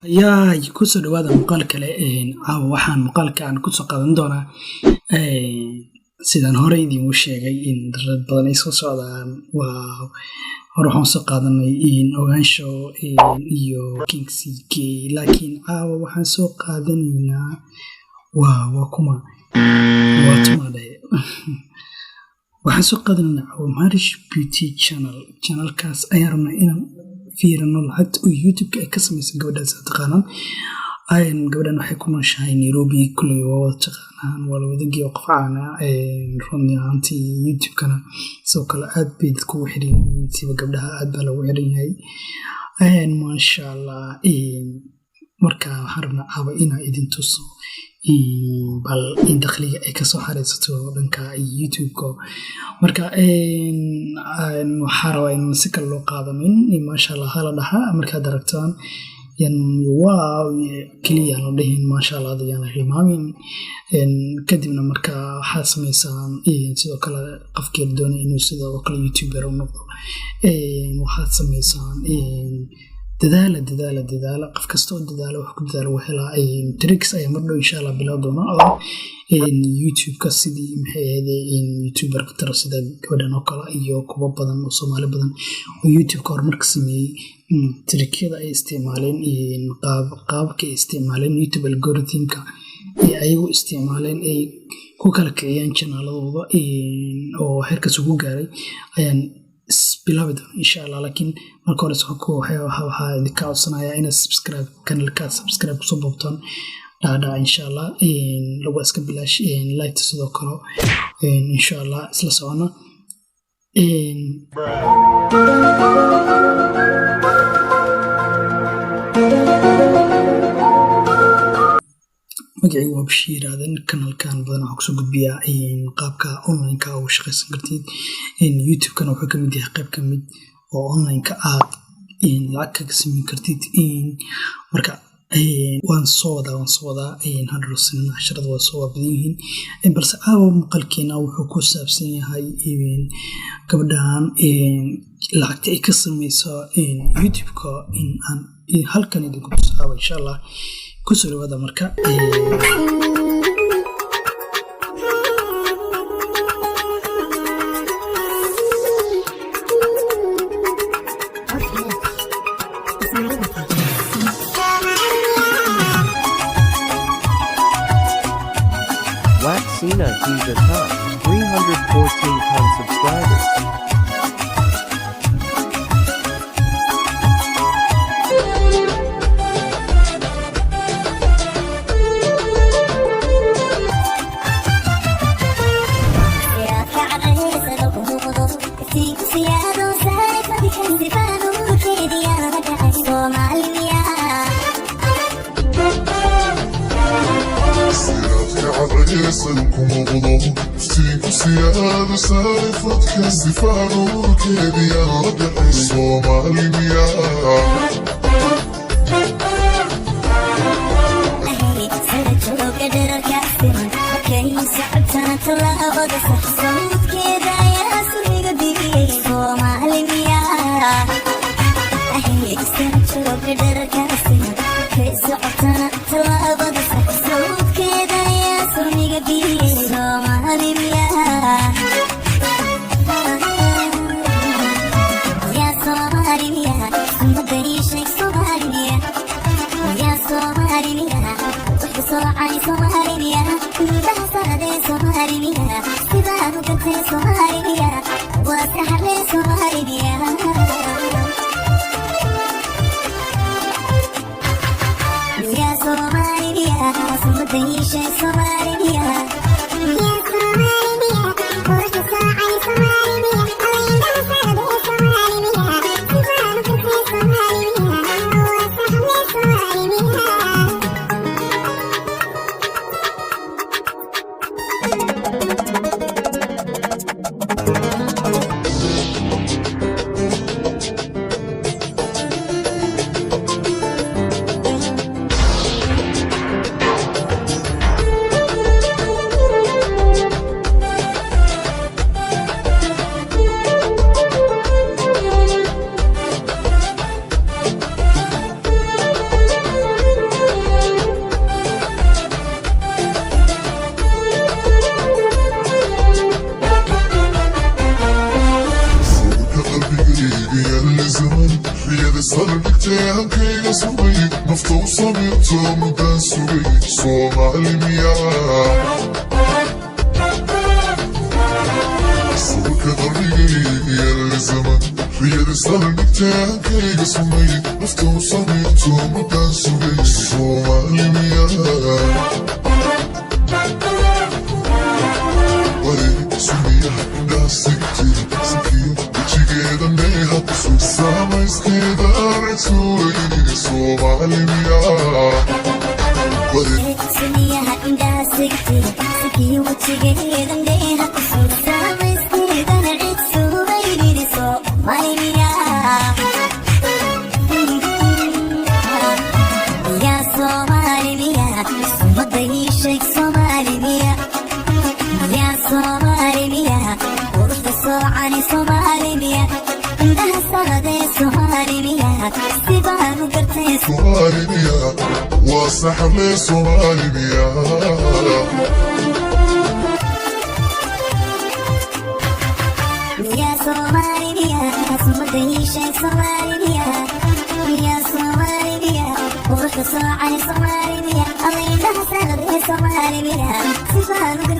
ayaa ku soo dhawaada muuqaal kale waxaan muuqaalkan ku soo qaadan doonaa sidaan hore idin sheegay in dad badan ay soo socdaan hore waxaan soo qaadanay ogaansho iyo King CK laakiin caawa waxaan soo qaadanaynaa waa kuma waxaan soo qaadanaynaa Marish Beauty channelkaas ayaan rabnaa inaan fiirino lacagta oo YouTube-ka ay ka samaysan gabadhaas taqaanaan gabadhan waxay ku nooshahay Nairobi kulli oo taqaanaan wala wadagii qof caan ah runtii YouTube-kana soo kala aad bay dadku u xiran yihiin sida gabdhaha aad baa lagu xiran yahay masha Allah marka waxaan rabnaa caawa inaan idin tuso bal in dakhliga ay ka soo xareysato dhanka YouTube-ka marka waxaa rabaa in si kale loo qaadamin masha Allah hala dhahaa markaad aragtaan wow kaliya la dhihin masha Allah ayaan hilmaamin kadibna marka waxaad samaysaan sidoo kale qofkii doonay inuu sidoo kale YouTuber u noqdo waxaad samaysaan dadaala qof kasta oo dadaala wax ku dadaala waxa la tricks ay mardo insha Allah bilaw doona oo YouTube-ka sidii maxay ahayd YouTuber ka tar sida gabadhan oo kale iyo kuwa badan oo Soomaali badan oo YouTube-ka horumarka sameeyay tricyada ay isticmaaleen qaabka ay isticmaaleen YouTube algorithm-ka ay u isticmaaleen ay ku kala kiciyaan channel-adooda oo heerkaas ugu gaaray ayaan bilaabi doona insha Allah laakiin marka hore waxaa idinka codsanayaa inaad channelka subscribe kusoo boobtaan dhaadhaca insha Allah lagu iska bilaash like sidoo kale insha Allah isla socona magacaygu waa Bashiir aadan kanalkan badan waxaan kusoo gudbiyaa qaabka online-ka ugu shaqaysan kartid YouTube-kana wuxuu ka mid yahay qayb ka mid oo online-ka aad lacag kaga samayn kartid marka waan soo wadaa hadrosin casharada waa soo badan yihiin balse caawa muuqaalkeena wuxuu ku saabsan yahay gabadhan lacagta ay ka samayso YouTube-ka aan halkan idinku tusaabo insha Allah kusoo dhawaada marka Waxina he's a top 314 subscribers. يسألكم غضب ستيك سيادة سالفة كالسفارو كيدي يا رجل الصومالي بيا أهلي سلتو قدر كافر كي سعبتنا تلابد صوت كيدا يا سوري قدي الصومالي بيا أهلي سلتو قدر كافر كي سعبتنا تلابد صوت كيدا يا سوري قدي الصومالي بيا يا صومالي بيا مدري شيء صومالي بيا يا صومالي بيا وحصوعي صومالي بيا ده صادي صومالي بيا سبانو كنت صومالي بيا وسحر صومالي بيا يا صومالي بيا مدري شيء صومالي بيا سمي نفطو صميتو مدان سوي صومالي مياه صوك ضرقي يا الزمن ريال سلمك تاكي سمي نفطو صميتو مدان سوي صومالي مياه Siki, Chigeda Neha, Sama is Keda, Somalia. Suniya inda sikti, siki Chigeda Neha, Sama is Keda, Somalia. Ya Somalia, Somebody shake Somalia. Ya Somalia. عن صوماليا عندها صغدي صوماليا سيبان وقرتي صوماليا وصحر لي صوماليا يا صوماليا صمدي شيء صوماليا يا صوماليا وقرتي عن صوماليا الله عندها صغدي صوماليا سيبان